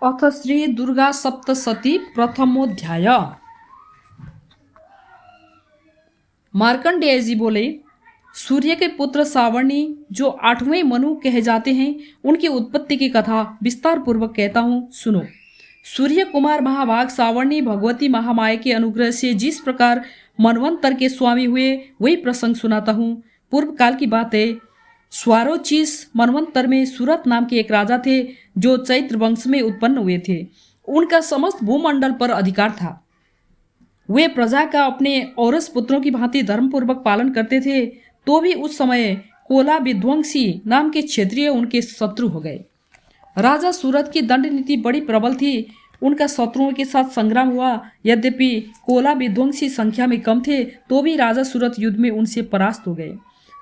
अथ श्री दुर्गा सप्तशती प्रथमोध्याय। मार्कंडेय जी बोले, सूर्य के पुत्र सावर्णी जो 8वें मनु कहे जाते हैं, उनकी उत्पत्ति की कथा विस्तार पूर्वक कहता हूँ, सुनो। सूर्य कुमार महाभाग सावर्णी भगवती महामाया के अनुग्रह से जिस प्रकार मनवंतर के स्वामी हुए, वही प्रसंग सुनाता हूँ। पूर्व काल की बात है। स्वारोचिस मनवंतर में सूरत नाम के एक राजा थे, जो चैत्र वंश में उत्पन्न हुए थे। उनका समस्त भूमंडल पर अधिकार था। वे प्रजा का अपने औरस पुत्रों की भांति धर्मपूर्वक पालन करते थे। तो भी उस समय कोला विध्वंसी नाम के क्षत्रिय उनके शत्रु हो गए। राजा सूरत की दंड नीति बड़ी प्रबल थी। उनका शत्रुओं के साथ संग्राम हुआ। यद्यपि कोला विध्वंसी संख्या में कम थे, तो भी राजा सूरत युद्ध में उनसे परास्त हो गए।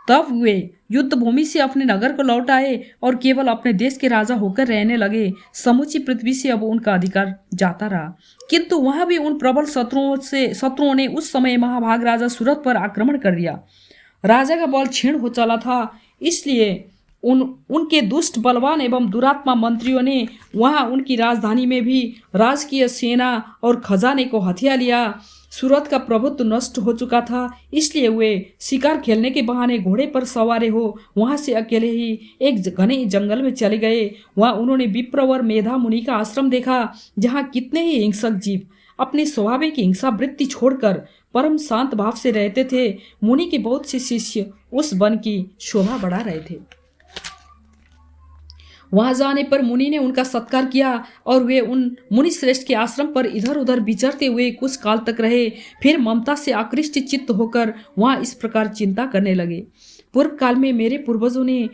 तब वे युद्ध भूमि से अपने नगर को लौट आए और केवल अपने देश के राजा होकर रहने लगे। समूची पृथ्वी से अब उनका अधिकार जाता रहा, किंतु वहां भी उन प्रबल शत्रुओं ने उस समय महाभाग राजा सूरत पर आक्रमण कर दिया। राजा का बल क्षीण हो चला था, इसलिए उनके दुष्ट बलवान एवं दुरात्मा मंत्रियों ने वहां उनकी राजधानी में भी राजकीय सेना और खजाने को हथिया लिया। सूरत का प्रभुत्व नष्ट हो चुका था, इसलिए वे शिकार खेलने के बहाने घोड़े पर सवार हो वहां से अकेले ही एक घने जंगल में चले गए। वहां उन्होंने विप्रवर मेधा मुनि का आश्रम देखा, जहां कितने ही हिंसक जीव अपनी स्वाभाविक हिंसा वृत्ति छोड़कर परम शांत भाव से रहते थे। मुनि के बहुत से शिष्य उस वन की शोभा बढ़ा रहे थे। वहां जाने पर मुनि ने उनका सत्कार किया और वे उन मुनि श्रेष्ठ के आश्रम पर इधर उधर विचरते हुए कुछ काल तक रहे। फिर ममता से आकृष्ट चित्त होकर वहां इस प्रकार चिंता करने लगे, पूर्व काल में मेरे पूर्वजों ने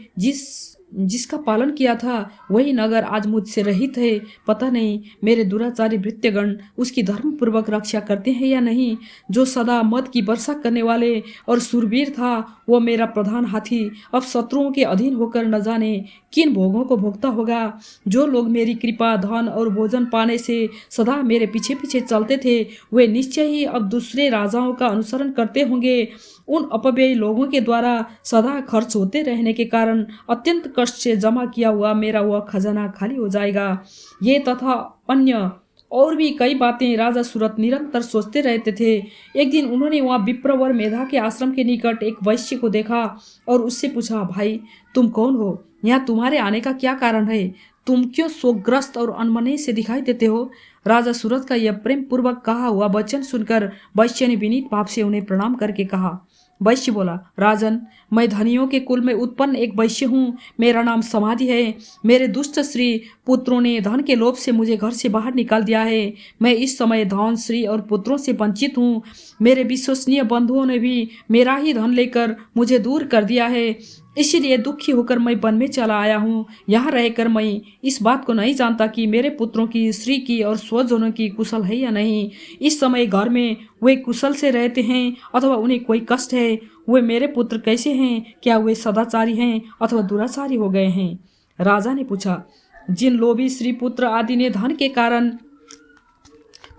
जिसका पालन किया था, वही नगर आज मुझसे रहित है। पता नहीं मेरे दुराचारी भृत्यगण उसकी धर्म पूर्वक रक्षा करते हैं या नहीं। जो सदा मद की वर्षा करने वाले और सुरवीर था, वो मेरा प्रधान हाथी अब शत्रुओं के अधीन होकर न जाने किन भोगों को भोगता होगा। जो लोग मेरी कृपा, धन और भोजन पाने से सदा मेरे पीछे पीछे चलते थे, वे निश्चय ही अब दूसरे राजाओं का अनुसरण करते होंगे। उन अपव्ययी लोगों के द्वारा सदा खर्च होते रहने के कारण अत्यंत कष्ट से जमा किया हुआ मेरा वह खजाना खाली हो जाएगा। ये तथा अन्य और भी कई बातें राजा सूरत निरंतर सोचते रहते थे। एक दिन उन्होंने वहाँ विप्रवर मेधा के आश्रम के निकट एक वैश्य को देखा और उससे पूछा, भाई तुम कौन हो? यहाँ तुम्हारे आने का क्या कारण है? तुम क्यों शोकग्रस्त और अनमने से दिखाई देते हो? राजा सूरत का यह प्रेम पूर्वक कहा हुआ वचन सुनकर वैश्य ने विनीत भाव से उन्हें प्रणाम करके कहा। वैश्य बोला, राजन, मैं धनियों के कुल में उत्पन्न एक वैश्य हूँ। मेरा नाम समाधि है। मेरे दुष्ट श्री पुत्रों ने धन के लोभ से मुझे घर से बाहर निकाल दिया है। मैं इस समय धन, श्री और पुत्रों से वंचित हूँ। मेरे विश्वसनीय बंधुओं ने भी मेरा ही धन लेकर मुझे दूर कर दिया है। इसीलिए दुखी होकर मैं वन में चला आया हूँ। यहाँ रहकर मैं इस बात को नहीं जानता कि मेरे पुत्रों की, स्त्री की और स्वजनों की कुशल है या नहीं। इस समय घर में वे कुशल से रहते हैं अथवा उन्हें कोई कष्ट है। वे मेरे पुत्र कैसे हैं? क्या वे सदाचारी हैं अथवा दुराचारी हो गए हैं? राजा ने पूछा, जिन लोभी स्त्री पुत्र आदि ने धन के कारण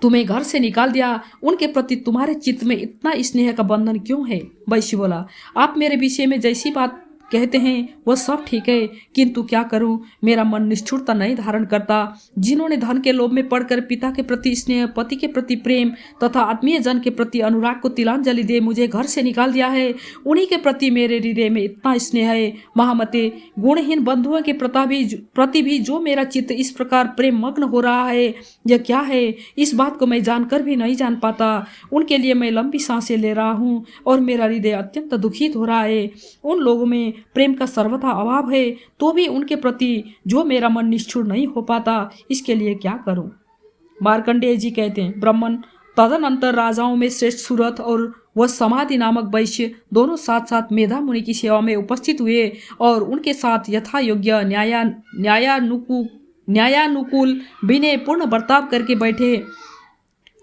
तुम्हें घर से निकाल दिया, उनके प्रति तुम्हारे चित्त में इतना स्नेह का बंधन क्यों है? वैश्य बोला, आप मेरे विषय में जैसी बात कहते हैं वह सब ठीक है, किंतु क्या करूं, मेरा मन निष्ठुरता नहीं धारण करता। जिन्होंने धन के लोभ में पड़कर पिता के प्रति स्नेह, पति के प्रति प्रेम तथा आत्मीय जन के प्रति अनुराग को तिलांजलि दे मुझे घर से निकाल दिया है, उन्हीं के प्रति मेरे हृदय में इतना स्नेह है। महामते, गुणहीन बंधुओं के प्रति भी जो मेरा चित्त इस प्रकार प्रेम मग्न हो रहा है, यह क्या है? इस बात को मैं जानकर भी नहीं जान पाता। उनके लिए मैं लंबी सांसें ले रहा हूँ और मेरा हृदय अत्यंत दुखित हो रहा है। उन लोगों में प्रेम का सर्वथा अभाव है, तो भी उनके प्रति जो मेरा मन निष्ठुर नहीं हो पाता, इसके लिए क्या करूं? मार्कंडेय जी कहते हैं, ब्राह्मण, तदनंतर राजाओं में श्रेष्ठ सूरत और वह समाधि नामक वैश्य दोनों साथ साथ मेधा मुनि की सेवा में उपस्थित हुए और उनके साथ यथा योग्य न्यायानुकूल विनय पूर्ण बर्ताव करके बैठे।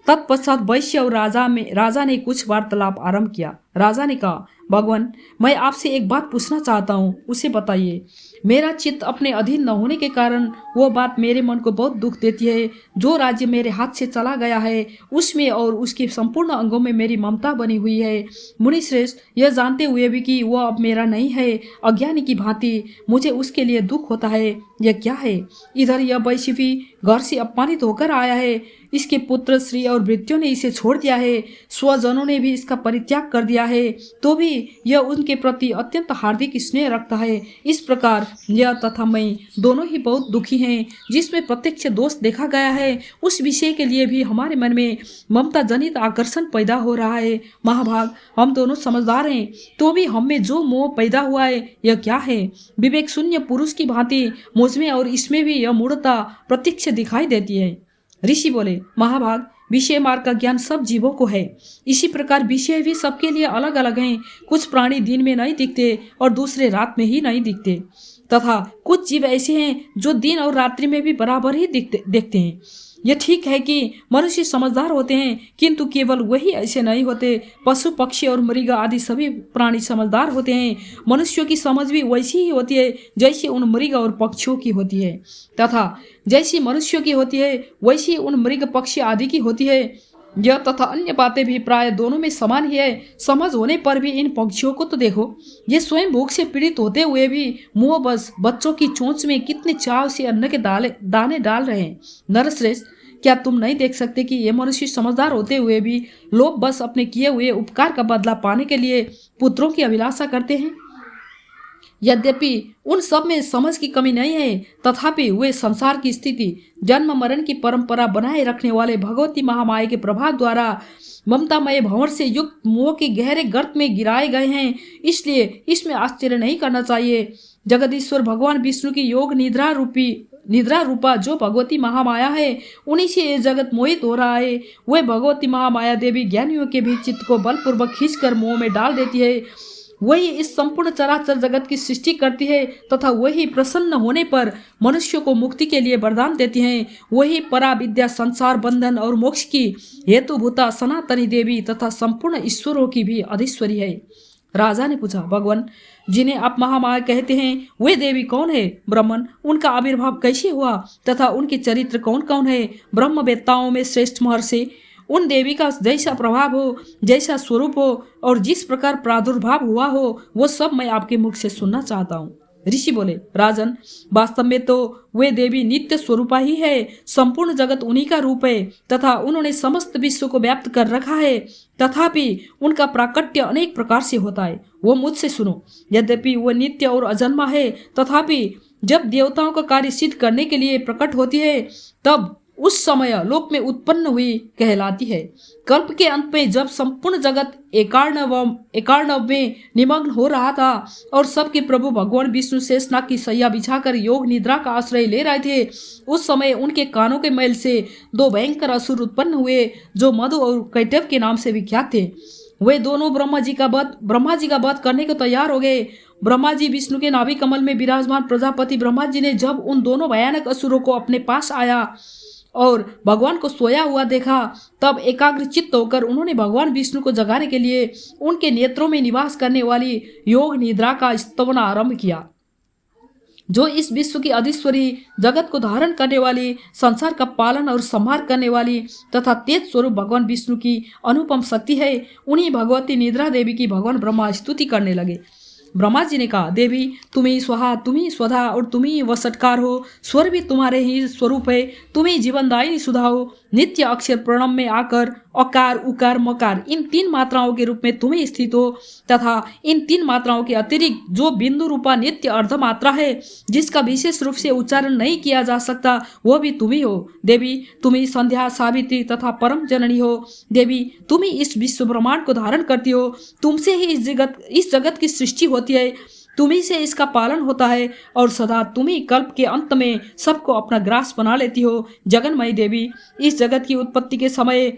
तत्पश्चात वैश्य और राजा ने कुछ वार्तालाप आरंभ किया। राजा ने कहा, भगवान, मैं आपसे एक बात पूछना चाहता हूँ, उसे बताइए। मेरा चित्त अपने अधीन न होने के कारण वो बात मेरे मन को बहुत दुख देती है। जो राज्य मेरे हाथ से चला गया है उसमें और उसके संपूर्ण अंगों में मेरी ममता बनी हुई है। मुनि श्रेष्ठ, यह जानते हुए भी कि वह अब मेरा नहीं है, अज्ञानी की भांति मुझे उसके लिए दुख होता है। यह क्या है? इधर यह वैश्वी घर से अपमानित होकर आया है, इसके पुत्र स्त्री और भृत्यों ने इसे छोड़ दिया है, स्वजनों ने भी इसका परित्याग कर दिया है, तो भी यह उनके प्रति अत्यंत हार्दिक स्नेह रखता है। इस प्रकार यह तथा मैं दोनों ही बहुत दुखी हैं। जिसमें प्रत्यक्ष दोष देखा गया है उस विषय के लिए भी हमारे मन में ममता जनित आकर्षण पैदा हो रहा है। महाभाग, हम दोनों समझदार हैं, तो भी हम में जो मोह पैदा हुआ है यह क्या है? विवेक शून्य पुरुष की भांति मुझमें और इसमें भी यह मूढ़ता प्रत्यक्ष दिखाई देती है। ऋषि बोले, महाभाग, विषय मार्ग का ज्ञान सब जीवों को है। इसी प्रकार विषय भी सबके लिए अलग अलग हैं। कुछ प्राणी दिन में नहीं दिखते और दूसरे रात में ही नहीं दिखते, तथा कुछ जीव ऐसे हैं जो दिन और रात्रि में भी बराबर ही देखते हैं। यह ठीक है कि मनुष्य समझदार होते हैं, किंतु केवल वही ऐसे नहीं होते। पशु पक्षी और मृग आदि सभी प्राणी समझदार होते हैं। मनुष्यों की समझ भी वैसी ही होती है जैसी उन मृग और पक्षियों की होती है, तथा जैसी मनुष्यों की होती है वैसी उन मृग पक्षी आदि की होती है। यह तथा अन्य बातें भी प्राय दोनों में समान ही है। समझ होने पर भी इन पक्षियों को तो देखो, ये स्वयं भूख से पीड़ित होते हुए भी मुंह बस बच्चों की चोंच में कितने चाव से अन्न के दाने डाल रहे हैं। नरश्रेष्ठ, क्या तुम नहीं देख सकते कि ये मनुष्य समझदार होते हुए भी लोग बस अपने किए हुए उपकार का बदला पाने के लिए पुत्रों की अभिलाषा करते हैं? यद्यपि उन सब में समझ की कमी नहीं है, तथापि वे संसार की स्थिति, जन्म मरण की परंपरा बनाए रखने वाले भगवती महामाया के प्रभाव द्वारा ममतामय भंवर से युक्त मोह के गहरे गर्त में गिराए गए हैं। इसलिए इसमें आश्चर्य नहीं करना चाहिए। जगदीश्वर भगवान विष्णु की योग निद्रा रूपा जो भगवती महामाया है, उन्हीं से ये जगत मोहित हो रहा है। वह भगवती महामाया देवी ज्ञानियों के भी चित्त को बलपूर्वक खींचकर मोह में डाल देती है। वही इस संपूर्ण चराचर जगत की सृष्टि करती है, तथा वही प्रसन्न होने पर मनुष्यों को मुक्ति के लिए वरदान देती हैं। वही परा विद्या, संसार बंधन और मोक्ष की हेतुभूता सनातनी देवी तथा संपूर्ण ईश्वरों की भी अधीश्वरी है। राजा ने पूछा, भगवान, जिन्हें आप महामाया कहते हैं वे देवी कौन है? ब्राह्मण, उनका आविर्भाव कैसे हुआ तथा उनके चरित्र कौन कौन है? ब्रह्मवेत्ताओं में श्रेष्ठ महर्षि, उन देवी का जैसा प्रभाव हो, जैसा स्वरूप हो और जिस प्रकार प्रादुर्भाव हुआ हो, वो सब मैं आपके मुख से सुनना चाहता हूँ। ऋषि बोले, राजन, वास्तव में तो वे देवी नित्य स्वरूपा ही है। संपूर्ण जगत उन्हीं का रूप है तथा उन्होंने समस्त विश्व को व्याप्त कर रखा है। तथापि उनका प्राकट्य अनेक प्रकार से होता है। वो मुझसे सुनो। यद्यपि वह नित्य और अजन्मा है, तथापि जब देवताओं का कार्य सिद्ध करने के लिए प्रकट होती है तब उस समय लोक में उत्पन्न हुई कहलाती है। कल्प के अंत में जब संपूर्ण जगत एकार्णव में निमग्न हो रहा था और सबके प्रभु भगवान विष्णु शेषनाग की सैया बिछाकर योग निद्रा का आश्रय ले रहे थे, उस समय उनके कानों के मैल से दो भयंकर असुर उत्पन्न हुए जो मधु और कैटव के नाम से विख्यात थे। वे दोनों ब्रह्मा जी का वध करने को तैयार हो गए। ब्रह्मा जी विष्णु के नाभि कमल में विराजमान प्रजापति ब्रह्मा जी ने जब उन दोनों भयानक असुरों को अपने पास आया और भगवान को सोया हुआ देखा, तब एकाग्र चित्त होकर उन्होंने भगवान विष्णु को जगाने के लिए उनके नेत्रों में निवास करने वाली योग निद्रा का स्तवन आरंभ किया, जो इस विश्व की अधीश्वरी, जगत को धारण करने वाली, संसार का पालन और संहार करने वाली तथा तेज स्वरूप भगवान विष्णु की अनुपम शक्ति है। उन्हीं भगवती निद्रा देवी की भगवान ब्रह्मा स्तुति करने लगे। ब्रह्मा जी ने कहा, देवी, तुम ही स्वाहा, तुम ही स्वधा और तुम ही वसटकार हो। स्वर भी तुम्हारे ही स्वरूप है। तुम ही जीवनदायिनी सुधा हो। नित्य अक्षर प्रणव में आकर अकार उकार मकार इन तीन मात्राओं के रूप में तुम ही स्थित हो, तथा इन तीन मात्राओं के अतिरिक्त जो बिंदु रूपा नित्य अर्ध मात्रा है जिसका विशेष रूप से उच्चारण नहीं किया जा सकता, वो भी तुम ही हो। देवी, तुम ही संध्या, सावित्री तथा परम जननी हो। देवी, तुम ही इस विश्व ब्रह्मांड को धारण करती हो। तुमसे ही इस जगत की सृष्टि होती है, तुम्ही से इसका पालन होता है और सदा तुम्ही कल्प के अंत में सबको अपना ग्रास बना लेती हो। जगन्मयी देवी, इस जगत की उत्पत्ति के समय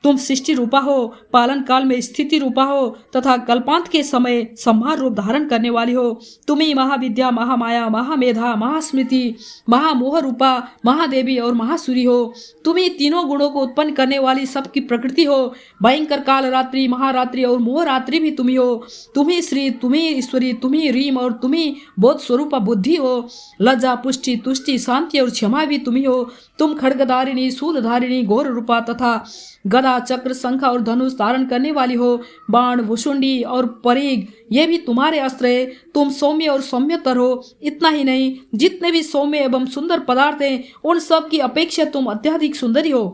तुम सृष्टि रूपा हो, पालन काल में स्थिति रूपा हो तथा कल्पांत के समय संहार रूप धारण करने वाली हो। तुम्ही महाविद्या, महामाया, महामेधा, महास्मृति, महामोह रूपा, महादेवी और महासूरी हो। तुम्ही तीनों गुणों को उत्पन्न करने वाली सबकी प्रकृति हो। भयंकर काल रात्रि, महारात्रि और मोह रात्रि भी तुम्ही हो। तुम्ही श्री, तुम्ही ईश्वरी, तुम्ही रीम और तुम्ही बोध स्वरूपा बुद्धि हो। लज्जा, पुष्टि, तुष्टि, शांति और क्षमा भी तुम्ही हो। तुम खड्गधारिणी, शूलधारिणी, घोर रूपा तथा गदा, चक्र, शंख और धनुष धारण करने वाली हो। बाण, भुषुंडी और परिग ये भी तुम्हारे अस्त्र है। तुम सौम्य और सौम्यतर हो। इतना ही नहीं, जितने भी सौम्य एवं सुंदर पदार्थ हैं उन सब की अपेक्षा तुम अत्यधिक सुंदरी हो।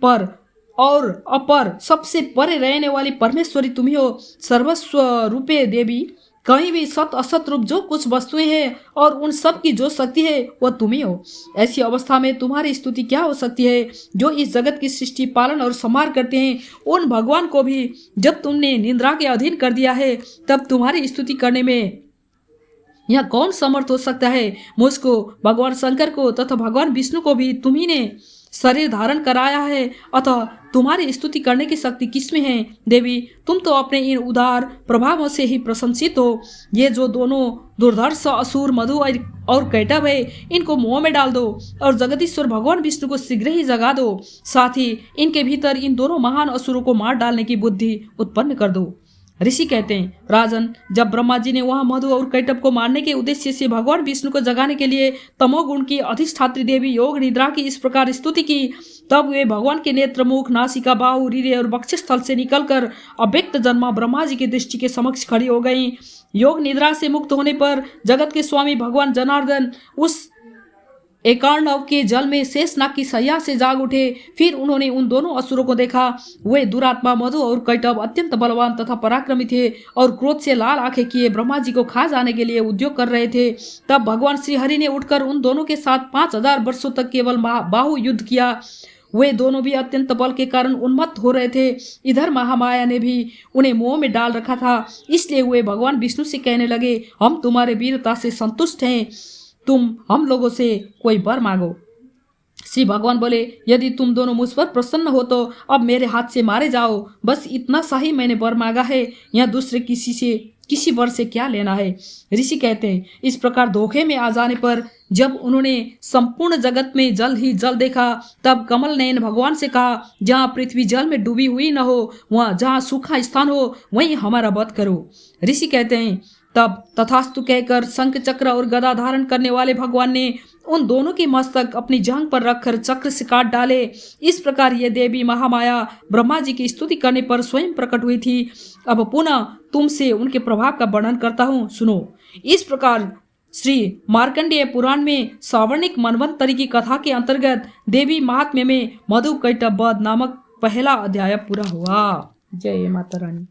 पर और अपर सबसे परे रहने वाली परमेश्वरी तुम्ही हो। सर्वस्व रूपे देवी, कहीं भी सत असत रूप जो कुछ वस्तुएं हैं और उन सब की जो शक्ति है वह तुम्ही हो। ऐसी अवस्था में तुम्हारी स्तुति क्या हो सकती है? जो इस जगत की सृष्टि, पालन और संहार करते हैं, उन भगवान को भी जब तुमने निंद्रा के अधीन कर दिया है तब तुम्हारी स्तुति करने में यह कौन समर्थ हो सकता है? मुझको, भगवान शंकर को तथा भगवान विष्णु को भी तुम्ही ने शरीर धारण कराया है, अतः तुम्हारी स्तुति करने की शक्ति किसमें है? देवी, तुम तो अपने इन उदार प्रभावों से ही प्रशंसित हो। ये जो दोनों दुर्धर्ष असुर मधु और कैटभ है, इनको मुंह में डाल दो और जगदीश्वर भगवान विष्णु को शीघ्र ही जगा दो। साथ ही इनके भीतर इन दोनों महान असुरों को मार डालने की बुद्धि उत्पन्न कर दो। ऋषि कहते हैं, राजन, जब ब्रह्मा जी ने वहां मधु और कैटभ को मारने के उद्देश्य से भगवान विष्णु को जगाने के लिए तमोगुण की अधिष्ठात्री देवी योग निद्रा की इस प्रकार स्तुति की, तब वे भगवान के नेत्र, मुख, नासिका, बाहु, हृदय और वक्षस्थल से निकलकर अव्यक्त जन्मा ब्रह्मा जी की दृष्टि के समक्ष खड़ी हो गई। योग निद्रा से मुक्त होने पर जगत के स्वामी भगवान जनार्दन उस एकार्णव के जल में शेषनाग की सैया से जाग उठे। फिर उन्होंने उन दोनों असुरों को देखा। वे दुरात्मा मधु और कैटभ अत्यंत बलवान तथा पराक्रमी थे और क्रोध से लाल आंखें किए ब्रह्मा जी को खा जाने के लिए उद्योग कर रहे थे। तब भगवान श्री हरि ने उठकर उन दोनों के साथ 5000 वर्षों तक केवल बाहु युद्ध किया। वे दोनों भी अत्यंत बल के कारण उन्मत्त हो रहे थे। इधर महामाया ने भी उन्हें मोह में डाल रखा था, इसलिए वे भगवान विष्णु से कहने लगे, हम तुम्हारे वीरता से संतुष्ट हैं, तुम हम लोगों से कोई वर मांगो। श्री भगवान बोले, यदि तुम दोनों मुझ पर प्रसन्न हो तो अब मेरे हाथ से मारे जाओ। बस इतना सा ही मैंने वर मांगा है, यहाँ दूसरे किसी वर से क्या लेना है। ऋषि कहते हैं, इस प्रकार धोखे में आ जाने पर जब उन्होंने संपूर्ण जगत में जल ही जल देखा, तब कमल नयन भगवान से कहा, जहाँ पृथ्वी जल में डूबी हुई न हो, वहाँ जहाँ सूखा स्थान हो वहीं हमारा वध करो। ऋषि कहते हैं, तब तथास्तु कहकर शंख, चक्र और गदा धारण करने वाले भगवान ने उन दोनों के मस्तक अपनी जांघ पर रखकर चक्र से काट डाले। इस प्रकार ये देवी महामाया ब्रह्मा जी की स्तुति करने पर स्वयं प्रकट हुई थी। अब पुनः तुमसे उनके प्रभाव का वर्णन करता हूँ, सुनो। इस प्रकार श्री मार्कंडेय पुराण में सावर्णिक मनवंतरी की कथा के अंतर्गत देवी महात्म्य में मधु कैटभ वध नामक पहला अध्याय पूरा हुआ। जय माता रानी।